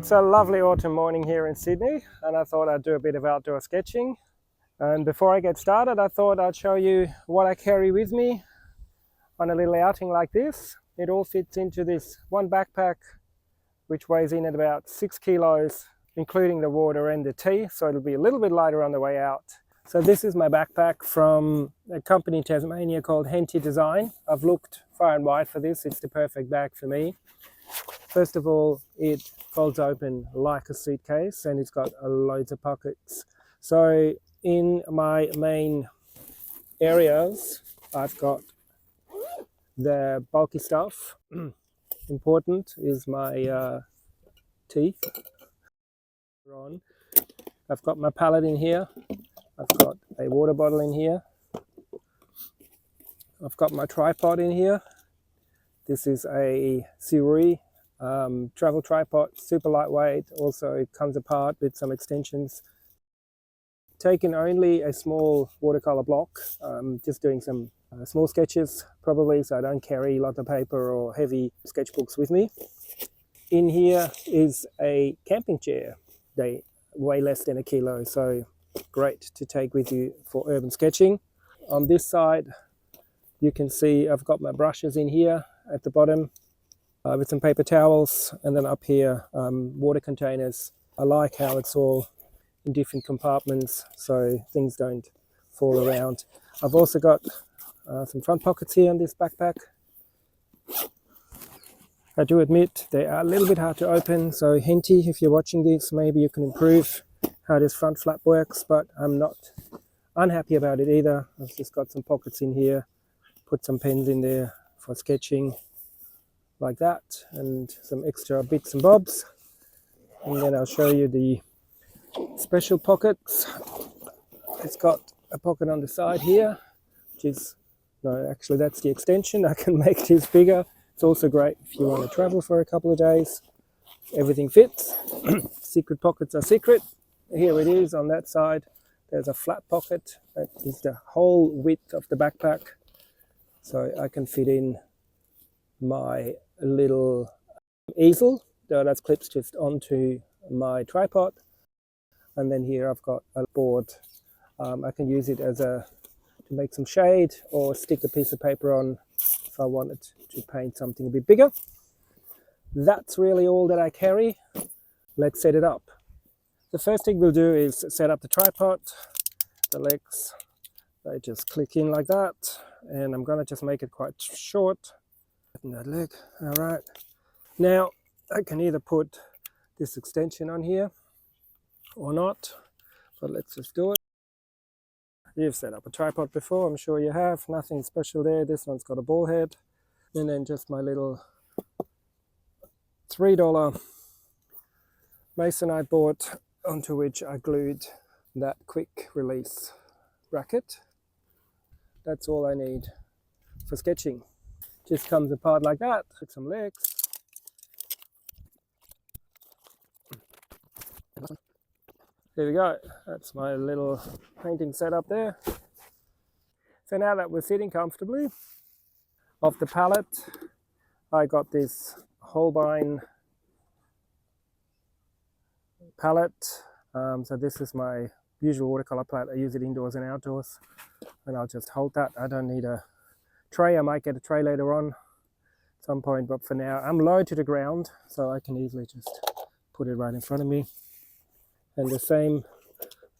It's a lovely autumn morning here in Sydney, and I thought I'd do a bit of outdoor sketching. And before I get started, I thought I'd show you what I carry with me on a little outing like this. It all fits into this one backpack, which weighs in at about 6 kilos, including the water and the tea, so it'll be a little bit lighter on the way out. So this is my backpack from a company in Tasmania called Henty Design. I've looked far and wide for this. It's the perfect bag for me. First of all, it folds open like a suitcase and it's got loads of pockets. So in my main areas, I've got the bulky stuff. Important is my teeth. I've got my palette in here. I've got a water bottle in here. I've got my tripod in here. This is a Siri travel tripod, super lightweight. Also it comes apart with some extensions. Taken only a small watercolor block, just doing some small sketches probably, so I don't carry a lot of paper or heavy sketchbooks with me. In here is a camping chair. They weigh less than a kilo, so great to take with you for urban sketching. On this side you can see I've got my brushes in here at the bottom with some paper towels, and then up here water containers. I like how it's all in different compartments so things don't fall around. I've also got some front pockets here on this backpack. I do admit they are a little bit hard to open, so Henty, if you're watching this, maybe you can improve how this front flap works, but I'm not unhappy about it either. I've just got some pockets in here, put some pens in there for sketching like that, and some extra bits and bobs. And then I'll show you the special pockets. It's got a pocket on the side here, which is, no, actually that's the extension. I can make this bigger. It's also great if you want to travel for a couple of days. Everything fits. Secret pockets are secret. Here it is on that side. There's a flat pocket. That is the whole width of the backpack. So I can fit in my little easel that clips just onto my tripod. And then here I've got a board. I can use it as to make some shade or stick a piece of paper on if I wanted to paint something a bit bigger. That's really all that I carry. Let's set it up. The first thing we'll do is set up the tripod. The legs, they just click in like that, and I'm going to just make it quite short. That leg, all right. Now I can either put this extension on here or not, but let's just do it. You've set up a tripod before, I'm sure you have. Nothing special there. This one's got a ball head, and then just my little $3 masonite board onto which I glued that quick release bracket. That's all I need for sketching. Just comes apart like that with some legs. There we go. That's my little painting setup there. So now that we're sitting comfortably, off the palette, I got this Holbein palette. So this is my usual watercolor palette. I use it indoors and outdoors, and I'll just hold that. I don't need a tray. I might get a tray later on at some point, but for now I'm low to the ground, so I can easily just put it right in front of me. And the same,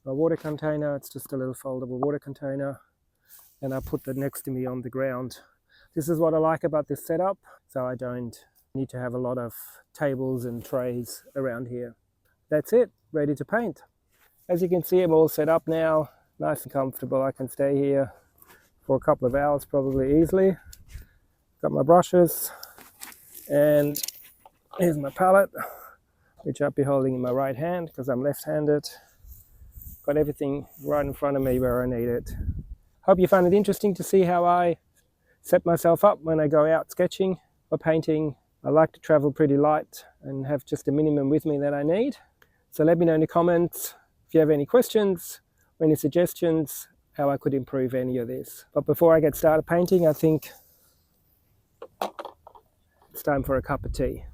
my water container, it's just a little foldable water container, and I put that next to me on the ground. This is what I like about this setup, so I don't need to have a lot of tables and trays around here. That's it, ready to paint. As you can see, I'm all set up now, nice and comfortable. I can stay here for a couple of hours probably easily. Got my brushes, and here's my palette, which I'll be holding in my right hand because I'm left-handed. Got everything right in front of me where I need it. Hope you found it interesting to see how I set myself up when I go out sketching or painting. I like to travel pretty light and have just a minimum with me that I need. So let me know in the comments if you have any questions or any suggestions how I could improve any of this. But before I get started painting, I think it's time for a cup of tea.